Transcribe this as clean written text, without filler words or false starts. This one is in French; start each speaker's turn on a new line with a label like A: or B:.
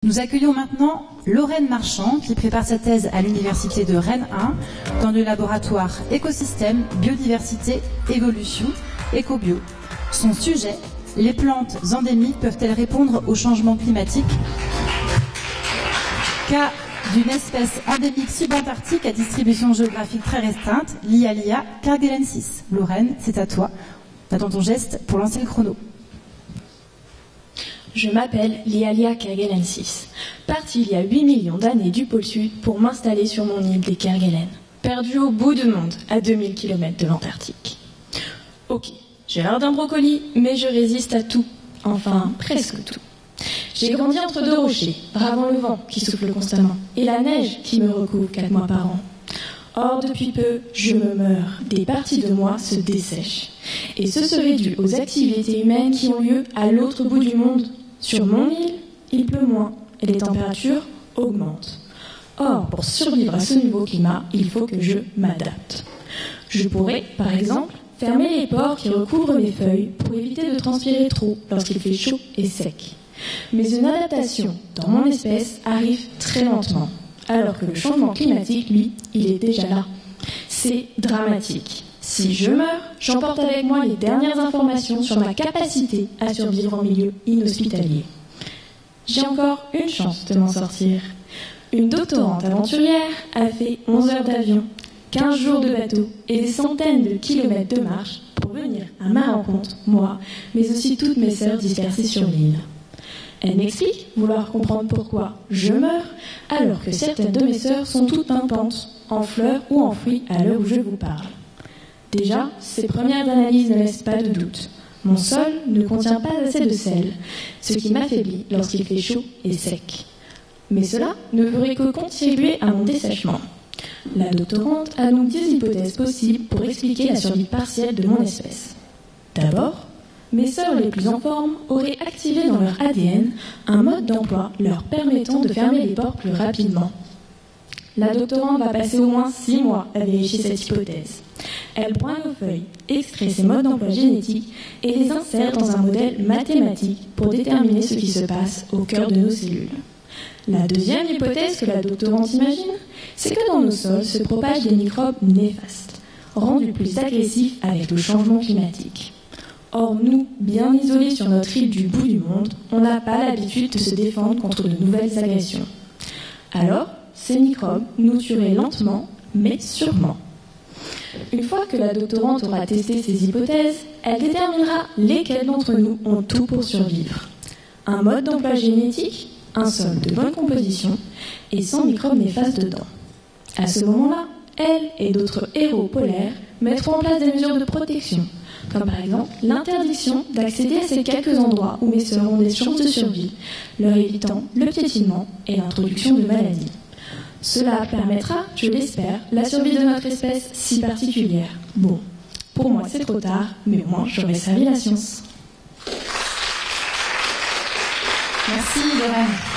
A: Nous accueillons maintenant Lorraine Marchand qui prépare sa thèse à l'université de Rennes 1 dans le laboratoire Écosystème, Biodiversité, Évolution, Écobio. Son sujet, les plantes endémiques peuvent-elles répondre au changement climatique? Cas d'une espèce endémique subantarctique à distribution géographique très restreinte, l'Ialia kerguelensis. Lorraine, c'est à toi. Attends ton geste pour lancer le chrono.
B: Je m'appelle l'Ialia kerguelensis, partie il y a 8 millions d'années du pôle sud pour m'installer sur mon île des Kerguelen, perdue au bout du monde, à 2000 km de l'Antarctique. Ok, j'ai l'air d'un brocoli, mais je résiste à tout, enfin presque tout. J'ai grandi entre deux rochers, bravant le vent qui souffle constamment, et la neige qui me recouvre 4 mois par an. Or, depuis peu, je me meurs, des parties de moi se dessèchent. Et ce serait dû aux activités humaines qui ont lieu à l'autre bout du monde. Sur mon île, il pleut moins et les températures augmentent. Or, pour survivre à ce nouveau climat, il faut que je m'adapte. Je pourrais, par exemple, fermer les pores qui recouvrent mes feuilles pour éviter de transpirer trop lorsqu'il fait chaud et sec. Mais une adaptation dans mon espèce arrive très lentement, alors que le changement climatique, lui, il est déjà là. C'est dramatique. Si je meurs, j'emporte avec moi les dernières informations sur ma capacité à survivre en milieu inhospitalier. J'ai encore une chance de m'en sortir. Une doctorante aventurière a fait 11 heures d'avion, 15 jours de bateau et des centaines de kilomètres de marche pour venir à ma rencontre, moi, mais aussi toutes mes sœurs dispersées sur l'île. Elle m'explique vouloir comprendre pourquoi je meurs, alors que certaines de mes sœurs sont toutes pimpantes, en fleurs ou en fruits à l'heure où je vous parle. Déjà, ces premières analyses ne laissent pas de doute. Mon sol ne contient pas assez de sel, ce qui m'affaiblit lorsqu'il fait chaud et sec. Mais cela ne ferait que contribuer à mon dessèchement. La doctorante a donc 10 hypothèses possibles pour expliquer la survie partielle de mon espèce. D'abord, mes sœurs les plus en forme auraient activé dans leur ADN un mode d'emploi leur permettant de fermer les pores plus rapidement. La doctorante va passer au moins 6 mois à vérifier cette hypothèse. Elle prend nos feuilles, extrait ces modes d'emploi génétiques et les insère dans un modèle mathématique pour déterminer ce qui se passe au cœur de nos cellules. La deuxième hypothèse que la doctorante imagine, c'est que dans nos sols se propagent des microbes néfastes, rendus plus agressifs avec le changement climatique. Or, nous, bien isolés sur notre île du bout du monde, on n'a pas l'habitude de se défendre contre de nouvelles agressions. Alors, ces microbes nous tueraient lentement, mais sûrement. Une fois que la doctorante aura testé ces hypothèses, elle déterminera lesquels d'entre nous ont tout pour survivre. Un mode d'emploi génétique, un sol de bonne composition et sans microbes néfastes dedans. À ce moment-là, elle et d'autres héros polaires mettront en place des mesures de protection, comme par exemple l'interdiction d'accéder à ces quelques endroits où mes sœurs ont des chances de survie, leur évitant le piétinement et l'introduction de maladies. Cela permettra, je l'espère, la survie de notre espèce si particulière. Bon, pour moi c'est trop tard, mais au moins j'aurais servi la science.
A: Merci Lorraine.